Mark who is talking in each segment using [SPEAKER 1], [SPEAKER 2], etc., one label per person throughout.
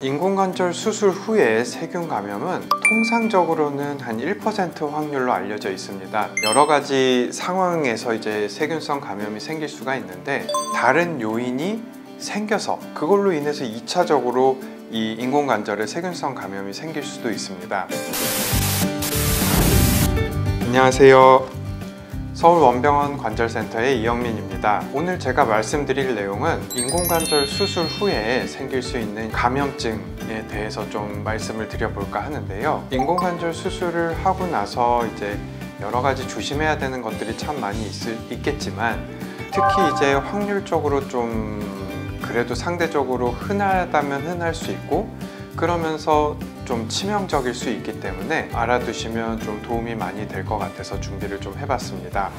[SPEAKER 1] 인공관절 수술 후에 세균 감염은 통상적으로는 한 1% 확률로 알려져 있습니다. 여러 가지 상황에서 이제 세균성 감염이 생길 수가 있는데, 다른 요인이 생겨서 그걸로 인해서 2차적으로 이 인공관절에 세균성 감염이 생길 수도 있습니다. 안녕하세요. 서울원병원 관절센터의 이영민입니다. 오늘 제가 말씀드릴 내용은 인공관절 수술 후에 생길 수 있는 감염증에 대해서 좀 말씀을 드려볼까 하는데요. 인공관절 수술을 하고 나서 이제 여러 가지 조심해야 되는 것들이 참 많이 있겠지만, 특히 이제 확률적으로 좀 그래도 상대적으로 흔하다면 흔할 수 있고, 그러면서 좀 치명적일 수 있기 때문에 알아두시면 좀 도움이 많이 될 것 같아서 준비를 좀 해봤습니다.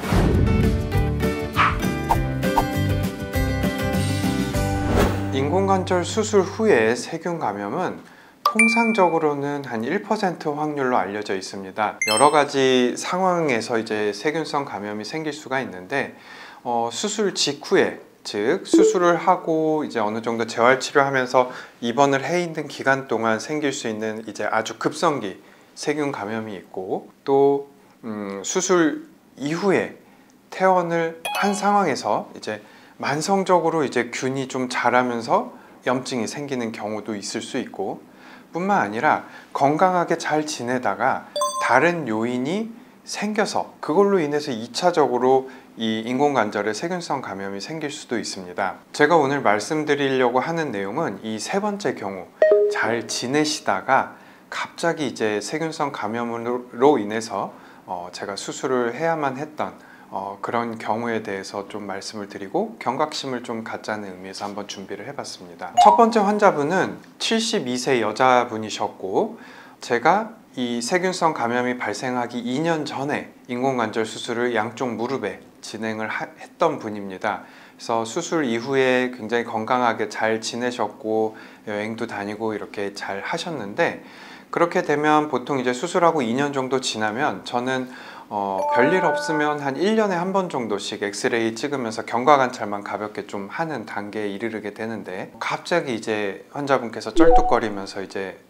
[SPEAKER 1] 인공관절 수술 후에 세균 감염은 통상적으로는 한 1% 확률로 알려져 있습니다. 여러 가지 상황에서 이제 세균성 감염이 생길 수가 있는데, 수술 직후에, 즉 수술을 하고 이제 어느 정도 재활 치료하면서 입원을 해 있는 기간 동안 생길 수 있는 이제 아주 급성기 세균 감염이 있고, 또 수술 이후에 퇴원을 한 상황에서 이제 만성적으로 이제 균이 좀 자라면서 염증이 생기는 경우도 있을 수 있고, 뿐만 아니라 건강하게 잘 지내다가 다른 요인이 생겨서 그걸로 인해서 2차적으로 이 인공관절에 세균성 감염이 생길 수도 있습니다. 제가 오늘 말씀드리려고 하는 내용은 이 세 번째 경우, 잘 지내시다가 갑자기 이제 세균성 감염으로 인해서 제가 수술을 해야만 했던 그런 경우에 대해서 좀 말씀을 드리고 경각심을 좀 갖자는 의미에서 한번 준비를 해봤습니다. 첫 번째 환자분은 72세 여자분이셨고, 제가 이 세균성 감염이 발생하기 2년 전에 인공관절 수술을 양쪽 무릎에 진행을 했던 분입니다. 그래서 수술 이후에 굉장히 건강하게 잘 지내셨고 여행도 다니고 이렇게 잘 하셨는데, 그렇게 되면 보통 이제 수술하고 2년 정도 지나면 저는 별일 없으면 한 1년에 한 번 정도씩 엑스레이 찍으면서 경과관찰만 가볍게 좀 하는 단계에 이르게 되는데, 갑자기 이제 환자분께서 쩔뚝거리면서 이제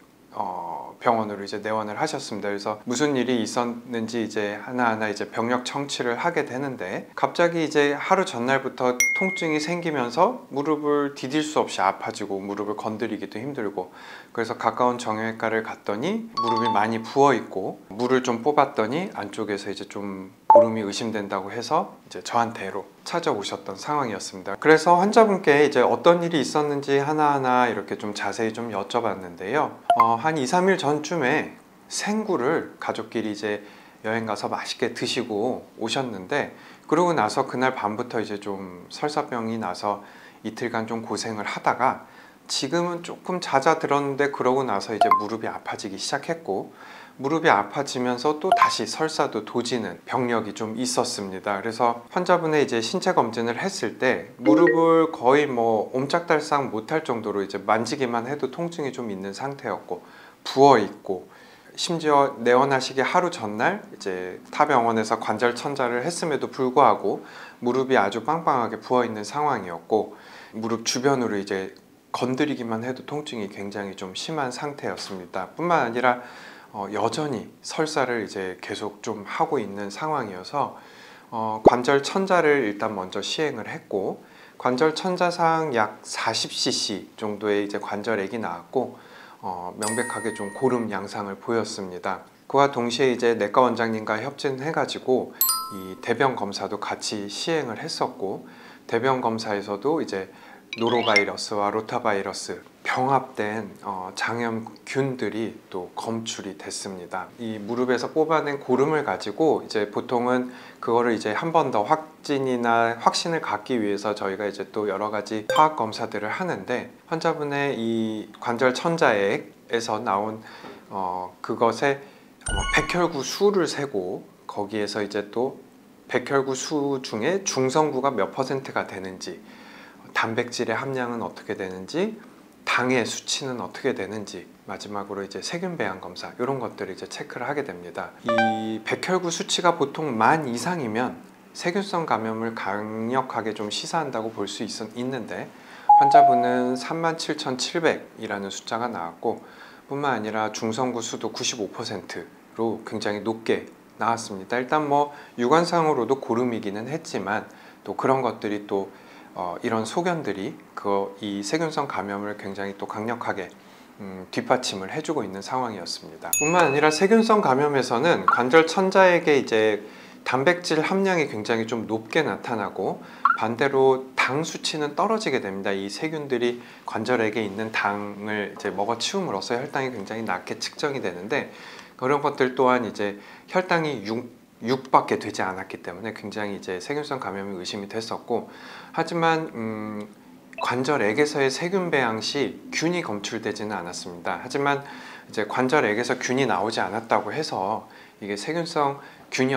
[SPEAKER 1] 병원으로 이제 내원을 하셨습니다. 그래서 무슨 일이 있었는지 이제 하나하나 이제 병력 청취를 하게 되는데, 갑자기 이제 하루 전날부터 통증이 생기면서 무릎을 디딜 수 없이 아파지고 무릎을 건드리기도 힘들고, 그래서 가까운 정형외과를 갔더니 무릎이 많이 부어 있고, 물을 좀 뽑았더니 안쪽에서 이제 좀 고름이 의심된다고 해서 이제 저한테로 찾아오셨던 상황이었습니다. 그래서 환자분께 이제 어떤 일이 있었는지 하나하나 이렇게 좀 자세히 좀 여쭤봤는데요. 한 2, 3일 전쯤에 생굴을 가족끼리 이제 여행 가서 맛있게 드시고 오셨는데, 그러고 나서 그날 밤부터 이제 좀 설사병이 나서 이틀간 좀 고생을 하다가 지금은 조금 잦아들었는데, 그러고 나서 이제 무릎이 아파지기 시작했고, 무릎이 아파지면서 또 다시 설사도 도지는 병력이 좀 있었습니다. 그래서 환자분의 이제 신체 검진을 했을 때 무릎을 거의 뭐 옴짝달싹 못할 정도로 이제 만지기만 해도 통증이 좀 있는 상태였고, 부어 있고, 심지어 내원하시기 하루 전날 이제 타 병원에서 관절 천자를 했음에도 불구하고 무릎이 아주 빵빵하게 부어 있는 상황이었고, 무릎 주변으로 이제 건드리기만 해도 통증이 굉장히 좀 심한 상태였습니다. 뿐만 아니라 여전히 설사를 이제 계속 좀 하고 있는 상황이어서 관절 천자를 일단 먼저 시행을 했고, 관절 천자상 약 40cc 정도의 이제 관절액이 나왔고, 명백하게 좀 고름 양상을 보였습니다. 그와 동시에 이제 내과 원장님과 협진해가지고 이 대변 검사도 같이 시행을 했었고, 대변 검사에서도 이제 노로바이러스와 로타바이러스 병합된 장염균들이 또 검출이 됐습니다. 이 무릎에서 뽑아낸 고름을 가지고 이제 보통은 그거를 이제 한 번 더 확진이나 확신을 갖기 위해서 저희가 이제 또 여러 가지 화학 검사들을 하는데, 환자분의 이 관절 천자액에서 나온 그것의 백혈구 수를 세고, 거기에서 이제 또 백혈구 수 중에 중성구가 몇 %가 되는지, 단백질의 함량은 어떻게 되는지, 당의 수치는 어떻게 되는지, 마지막으로 이제 세균 배양 검사, 이런 것들을 이제 체크를 하게 됩니다. 이 백혈구 수치가 보통 10,000 이상이면 세균성 감염을 강력하게 좀 시사한다고 볼 수 있는데, 환자분은 37,700이라는 숫자가 나왔고, 뿐만 아니라 중성구수도 95%로 굉장히 높게 나왔습니다. 일단 뭐 육안상으로도 고름이기는 했지만 또 그런 것들이 또 이런 소견들이 이 세균성 감염을 굉장히 또 강력하게 뒷받침을 해주고 있는 상황이었습니다. 뿐만 아니라 세균성 감염에서는 관절 천자에게 이제 단백질 함량이 굉장히 좀 높게 나타나고, 반대로 당 수치는 떨어지게 됩니다. 이 세균들이 관절액에 있는 당을 이제 먹어치움으로써 혈당이 굉장히 낮게 측정이 되는데, 그런 것들 또한 이제 혈당이 6밖에 되지 않았기 때문에 굉장히 이제 세균성 감염이 의심이 됐었고, 하지만 관절액에서의 세균 배양 시 균이 검출되지는 않았습니다. 하지만 이제 관절액에서 균이 나오지 않았다고 해서 이게 세균성 균이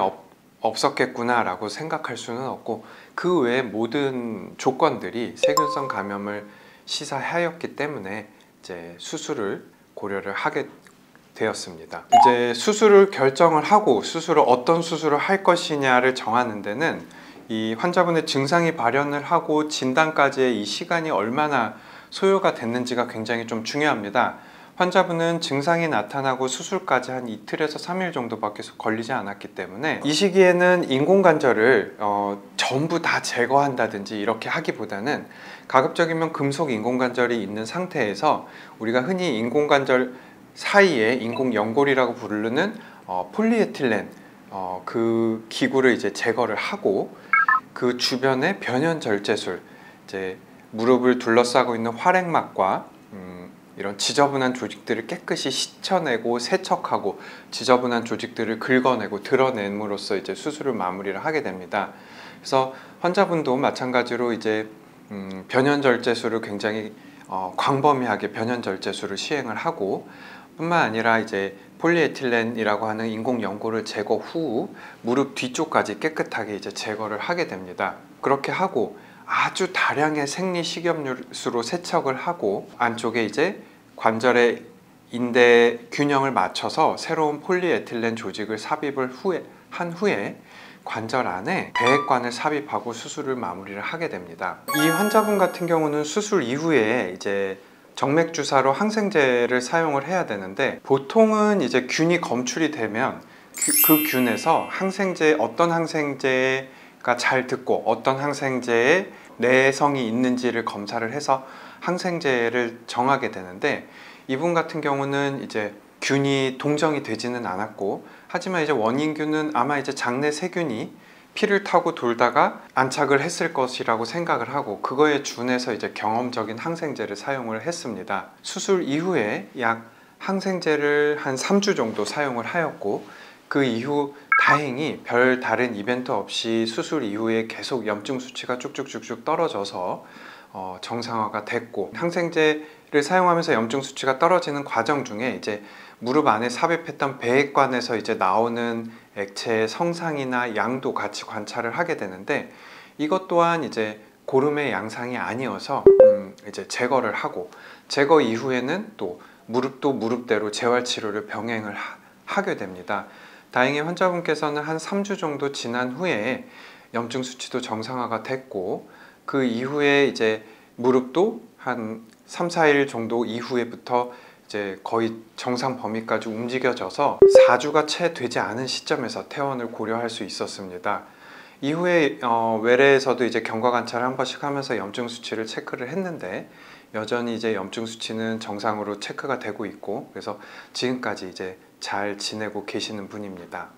[SPEAKER 1] 없었겠구나 라고 생각할 수는 없고, 그 외의 모든 조건들이 세균성 감염을 시사하였기 때문에 이제 수술을 고려를 하게 되었습니다. 이제 수술을 결정을 하고 어떤 수술을 할 것이냐를 정하는 데는 이 환자분의 증상이 발현을 하고 진단까지의 이 시간이 얼마나 소요가 됐는지가 굉장히 좀 중요합니다. 환자분은 증상이 나타나고 수술까지 한 이틀에서 3일 정도밖에 걸리지 않았기 때문에 이 시기에는 인공관절을 전부 다 제거한다든지 이렇게 하기보다는 가급적이면 금속 인공관절이 있는 상태에서 우리가 흔히 인공관절 사이에 인공연골이라고 부르는 폴리에틸렌 그 기구를 이제 제거를 하고, 그 주변에 변연절제술, 이제 무릎을 둘러싸고 있는 활액막과 이런 지저분한 조직들을 깨끗이 씻어내고 세척하고 지저분한 조직들을 긁어내고 드러냄으로써 이제 수술을 마무리를 하게 됩니다. 그래서 환자분도 마찬가지로 이제 변연절제술을 굉장히 광범위하게 변연절제술을 시행을 하고, 뿐만 아니라 이제 폴리에틸렌이라고 하는 인공연골을 제거 후 무릎 뒤쪽까지 깨끗하게 이제 제거를 하게 됩니다. 그렇게 하고 아주 다량의 생리 식염수로 세척을 하고, 안쪽에 이제 관절의 인대 균형을 맞춰서 새로운 폴리에틸렌 조직을 삽입을 한 후에 관절 안에 배액관을 삽입하고 수술을 마무리를 하게 됩니다. 이 환자분 같은 경우는 수술 이후에 이제 정맥 주사로 항생제를 사용을 해야 되는데, 보통은 이제 균이 검출이 되면 그 균에서 어떤 항생제가 잘 듣고 어떤 항생제에 내성이 있는지를 검사를 해서 항생제를 정하게 되는데, 이분 같은 경우는 이제 균이 동정이 되지는 않았고, 하지만 이제 원인균은 아마 이제 장내 세균이 피를 타고 돌다가 안착을 했을 것이라고 생각을 하고, 그거에 준해서 이제 경험적인 항생제를 사용을 했습니다. 수술 이후에 약 항생제를 한 3주 정도 사용을 하였고, 그 이후 다행히 별 다른 이벤트 없이 수술 이후에 계속 염증 수치가 쭉쭉쭉쭉 떨어져서 정상화가 됐고, 항생제를 사용하면서 염증 수치가 떨어지는 과정 중에 이제 무릎 안에 삽입했던 배액관에서 이제 나오는 액체의 성상이나 양도 같이 관찰을 하게 되는데, 이것 또한 이제 고름의 양상이 아니어서 이제 제거를 하고, 제거 이후에는 또 무릎도 무릎대로 재활치료를 병행을 하게 됩니다. 다행히 환자분께서는 한 3주 정도 지난 후에 염증 수치도 정상화가 됐고, 그 이후에 이제 무릎도 한 3, 4일 정도 이후에부터 이제 거의 정상 범위까지 움직여져서 4주가 채 되지 않은 시점에서 퇴원을 고려할 수 있었습니다. 이후에 외래에서도 이제 경과 관찰을 한 번씩 하면서 염증 수치를 체크를 했는데, 여전히 이제 염증 수치는 정상으로 체크가 되고 있고, 그래서 지금까지 이제 잘 지내고 계시는 분입니다.